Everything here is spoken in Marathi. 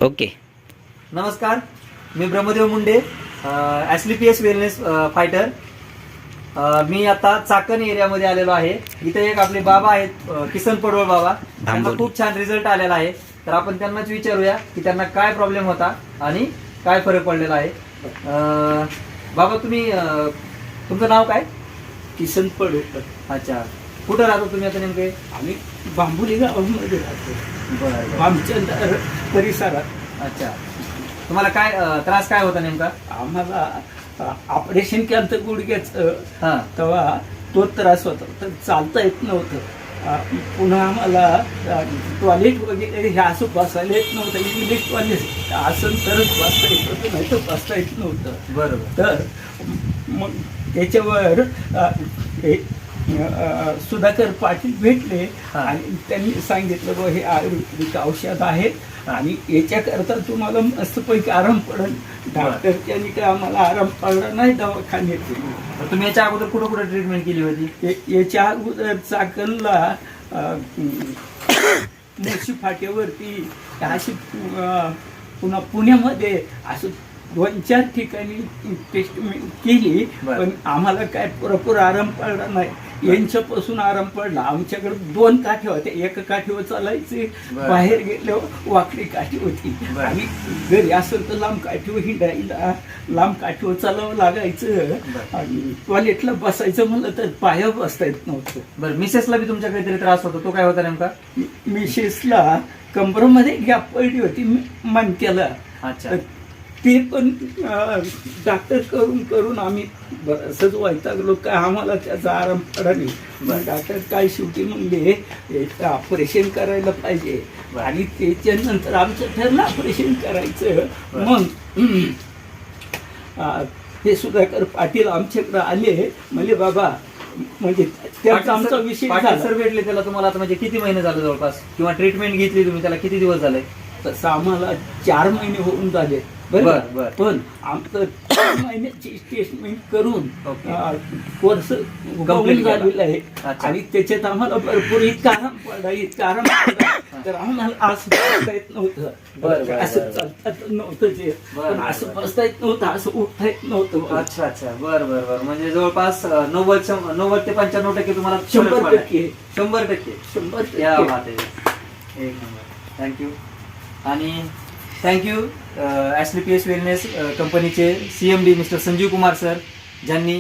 ओके. नमस्कार, मी ब्रह्मदेव मुंडे, ॲस्लिपियस वेलनेस फायटर. मी आता चाकण एरियामध्ये आलेलो आहे. इथे एक आपले बाबा आहेत, किसन पडवळ बाबा. त्यांना खूप छान रिझल्ट आलेला आहे. तर आपण त्यांनाच विचारूया की त्यांना काय प्रॉब्लेम होता आणि काय फरक पडलेला आहे. बाबा, तुम्ही तुमचं नाव काय? किसन पडवळ. अच्छा, कुठं राहतो तुम्ही आता नेमके? आम्ही बांबुली गावामध्ये राहतो, बरं. आमच्या परिसरात. अच्छा, तुम्हाला काय त्रास काय होता नेमका? आम्हाला ऑपरेशन केलं तर गुडघ्याचं, हां. तेव्हा तो त्रास होता, तर चालता येत नव्हतं. पुन्हा आम्हाला टॉयलेट वगैरे हे असं बसायला येत नव्हतं. इंग्लिश टॉयलेट असं तरच बसता येत होतं, नाही तर बसता येत नव्हतं. बरोबर. तर मग त्याच्यावर सुधाकर पाटील भेटले हा. आणि त्यांनी सांगितलं बघ, हे आयुर्वेदिक औषध आहे आणि याच्याकरता तुम्हाला मस्तपैकी आराम पडेल. डॉक्टर त्यांनी काय आम्हाला आराम पडला नाही दवाखान्यात. तर तुम्ही याच्या अगोदर कुठं कुठं ट्रीटमेंट केली होती? याच्या अगोदर चाकणला मुळशी फाट्यावरती अशी, पुन्हा पुण्यामध्ये असं 2-4 ठिकाणी ट्रीटमेंट केली, बरं. पण आम्हाला काय पुरेपूर आराम पडला नाही. यांच्यापासून आराम पडला. आमच्याकडे 2 काठी होत्या, एका काठीवर चालायचे, बरं. बाहेर गेल्यावर वाकडी काठी होती बरं. आणि घरी असेल तर लांब काठीवर हिंडायला लांब काठीवर चालावं लागायचं. बरं. आणि टॉयलेटला बसायचं म्हणलं तर पाया बसता येत नव्हतं. बरं, मिसेसला बी तुमच्या काहीतरी त्रास होता, तो काय होता नेमका? मिसेसला कंबरमध्ये गॅप पडली होती मणक्याला. अच्छा. तर ते पण डॉक्टर करून आम्ही बरंचसंच वैतागलो, काय आम्हाला त्याचा आराम पडा नाही. मग डॉक्टर काय शेवटी म्हणले ऑपरेशन करायला पाहिजे. बरं. आणि त्याच्यानंतर आमचं ठरलं ऑपरेशन करायचं. बरं. मग हे सुधाकर पाटील आमच्याकडे आले, म्हणजे बाबा, म्हणजे त्याचा आमचा विषय झाला. सर भेटले त्याला तुम्हाला आता म्हणजे किती महिने झाले जवळपास, किंवा ट्रीटमेंट घेतली तुम्ही त्याला किती दिवस झाले? तसं आम्हाला 4 महिने होऊन झाले. बरं, बरं, बरं. पण आमचं 4 महिन्याची ट्रीटमेंट करून ओके. कोर्स Complete कंप्लीट केला. झालेला आहे. अच्छा. आणि त्याच्यात आम्हाला भरपूर इतका आराम पडला, इतका आराम पडला, तर आम्हाला असं बसता येत नव्हतं. बरं, बरं, असं बरं. चालता नव्हतं जे, बरं, पण बरं, असं बरं. बसता येत नव्हतं, असं उठता येत नव्हतं. अच्छा अच्छा, बरं बरं बरं. म्हणजे जवळपास 90 ते 95% तुम्हाला फरक 100% पडलाय. 100%. 100%. या बात आहे. एक नंबर. थँक्यू. आणि थँक्यू ॲस्लिपियस वेलनेस कंपनीचे CMD mister Sanjeev Kumar sir, ज्यांनी